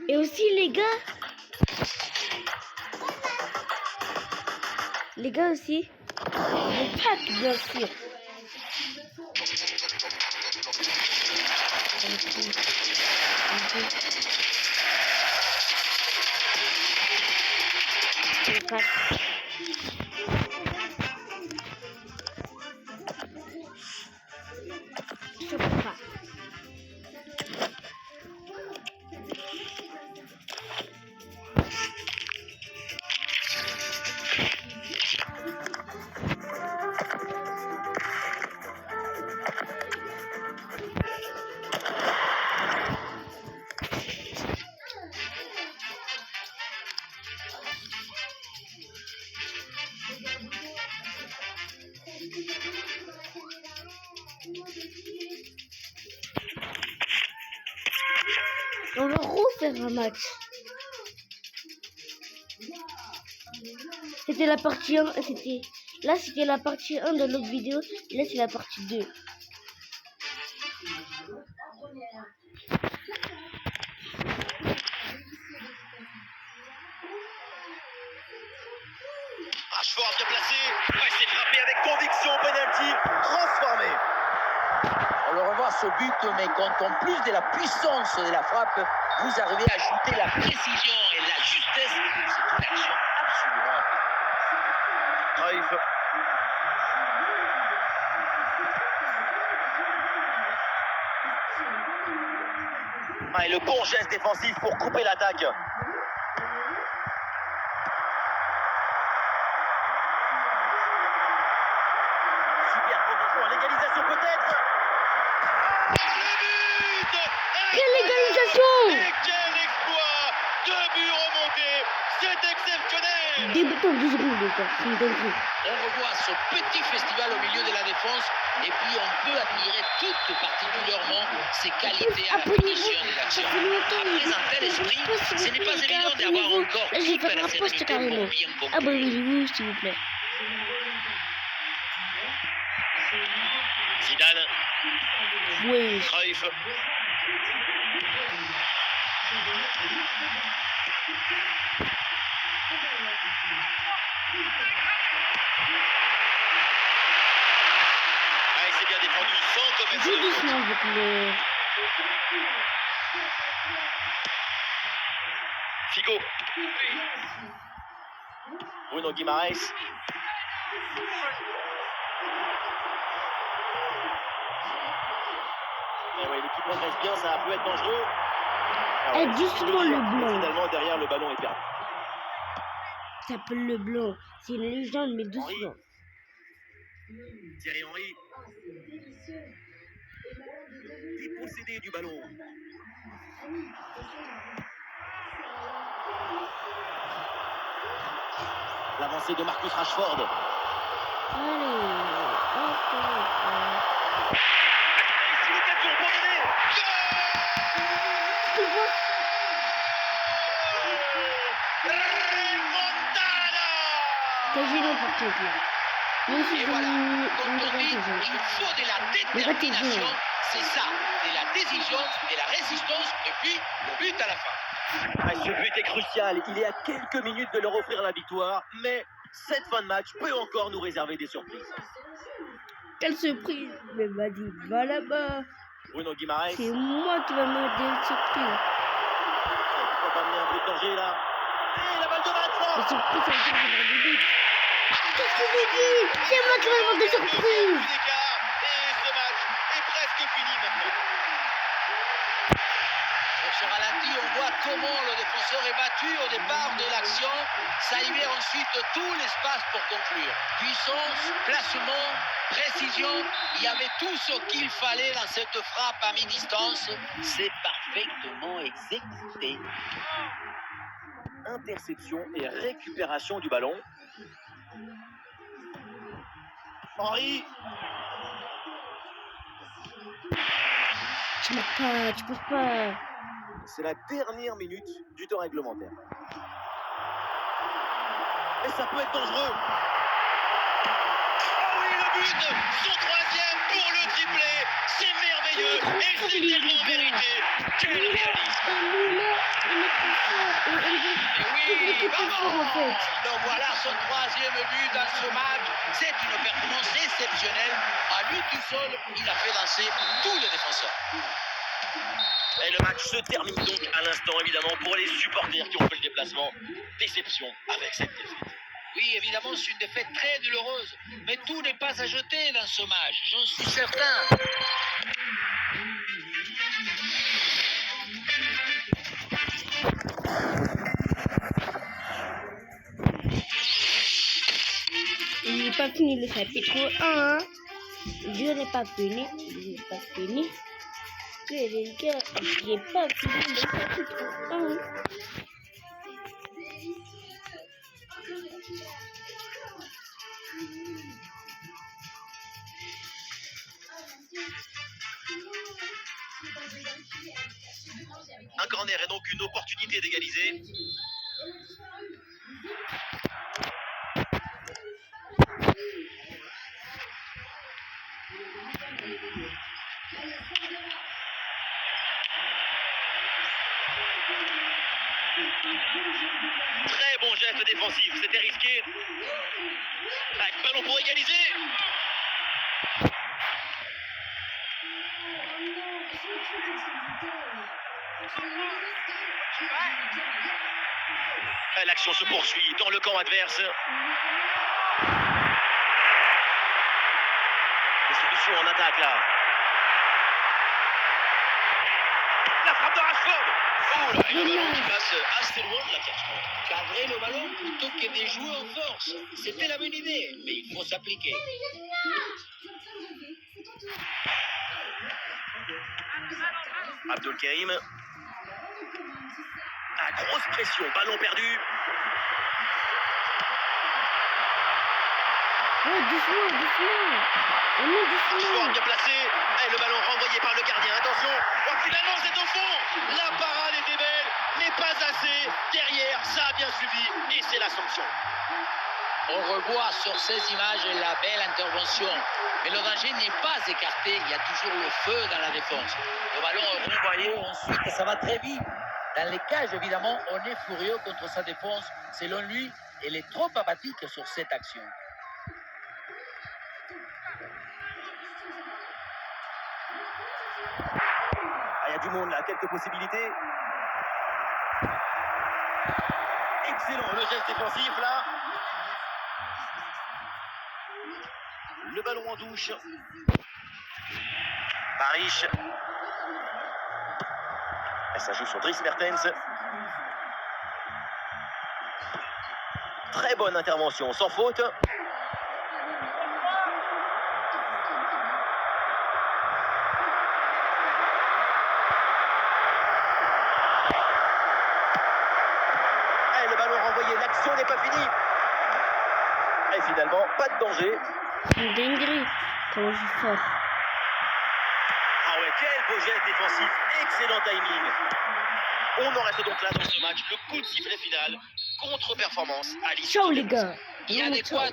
Et aussi les gars aussi, le pack bien sûr. Le pack. Je peux pas. On va refaire un match. C'était la partie 1, là c'était la partie 1 de l'autre vidéo, et là c'est la partie 2. Rashford bien placé, c'est frappé avec conviction, penalty, transformé. On le revoit ce but, mais quand en plus de la puissance de la frappe, vous arrivez à ajouter la précision et la justesse, c'est une action absolument Cruyff. Et le bon geste défensif pour couper l'attaque. Super progression, l'égalisation peut-être. Le but. Quelle égalisation! Et quel exploit! 2 buts remontés, c'est exceptionnel! Débutant 12 secondes, les gars, c'est une dinguerie. On revoit ce petit festival au milieu de la défense et puis on peut admirer tout particulièrement ses qualités à la finition de l'action. Après un tel esprit, ce n'est pas évident d'avoir encore là, je vais toute faire la un post sérénité carrément. pour bien conclure. Abonnez-vous s'il vous plaît. Zidane, Oui. Cruyff. C'est bien défendu, sans commettre Joue de faute. doucement avec le... Figo. Bruno Guimaraes. Et ouais, l'équipe progresse bien, ça peut être dangereux. Ah ouais, Eh, doucement le blanc. finalement, derrière, le ballon est perdu. Ça s'appelle le blanc. C'est une légende, mais doucement. Thierry Henry. Dépossédé du ballon. L'avancée de Marcus Rashford. Allez, hop. Ici l'occasion pour mener. Remontada. T'as gêné par contre là. Moi aussi, Et j'ai voilà, mis quand une on dit décision. il faut de la détermination, c'est ça, de la décision, de la résistance et puis le but à la fin. Ce but est crucial, il est à quelques minutes de leur offrir la victoire, mais cette fin de match peut encore nous réserver des surprises. Quelle surprise! Mais vas-y, va là-bas. Bruno Guimaraes. C'est moi qui vais mettre des surprises. Pourquoi pas amener un peu de danger là? Et la balle de Les match. surprises, ça veut dire que j'aurai des buts. Qu'est-ce que j'ai dit? C'est moi qui vais avoir des surprises. Et ce match est presque fini maintenant. Sur ce ralenti, on voit comment le défenseur est battu au départ de l'action. Ça libère ensuite tout l'espace pour conclure. Puissance, placement, précision. Il y avait tout ce qu'il fallait dans cette frappe à mi-distance. C'est parfaitement exécuté. Interception et récupération du ballon. Henry. Tu marques pas, tu passes pas. C'est la dernière minute du temps réglementaire. Et ça peut être dangereux. Oh oui, le but! Son troisième pour le triplé. C'est merveilleux et c'est tellement mérité. Quel réalisme. Et oui, vamos. Donc voilà son troisième but dans ce match. C'est une performance exceptionnelle. À lui tout seul, il a fait danser tous les défenseurs. Et le match se termine donc à l'instant, évidemment, pour les supporters qui ont fait le déplacement. Déception avec cette défaite. Oui, évidemment, c'est une défaite très douloureuse. Mais tout n'est pas à jeter dans ce match, j'en suis certain. Il n'est pas fini le chapitre 1. Dieu n'est pas fini. Il n'est pas fini. Que les gars, il n'est pas fini le chapitre 1. Un corner est donc une opportunité d'égaliser. Très bon geste défensif, c'était risqué. Avec ballon pour égaliser. L'action se poursuit dans le camp adverse. Des solutions en attaque là. La frappe de Rashford. Oh là, et le ballon qui passe assez loin de la cage. Cadrer le ballon plutôt que de jouer en force. C'était la bonne idée, mais il faut s'appliquer. Abdul Karim. À grosse pression, ballon perdu. Oh, doucement, doucement. On est doucement. Rashford bien placé. Et le ballon renvoyé par le gardien. Attention. Oh, finalement, c'est au fond. La parade était belle, mais pas assez. Derrière, ça a bien suivi. Et c'est la sanction. On revoit sur ces images la belle intervention. Mais le danger n'est pas écarté. Il y a toujours le feu dans la défense. Le ballon est renvoyé ensuite et ça va très vite. Dans les cages, évidemment, on est furieux contre sa défense. Selon lui, elle est trop apathique sur cette action. Il y a du monde là, quelques possibilités. Excellent le geste défensif là. Le ballon en touche. Barish. Et ça joue sur Dries Mertens. Très bonne intervention, sans faute. Et le ballon renvoyé, l'action n'est pas finie. Et finalement, pas de danger. Une dinguerie. Comment je suis fort. Ah ouais, quel beau geste défensif, excellent timing. On en reste donc là dans ce match, le coup de sifflet final, contre-performance à l'issue. Ciao les gars. Il y a des quoi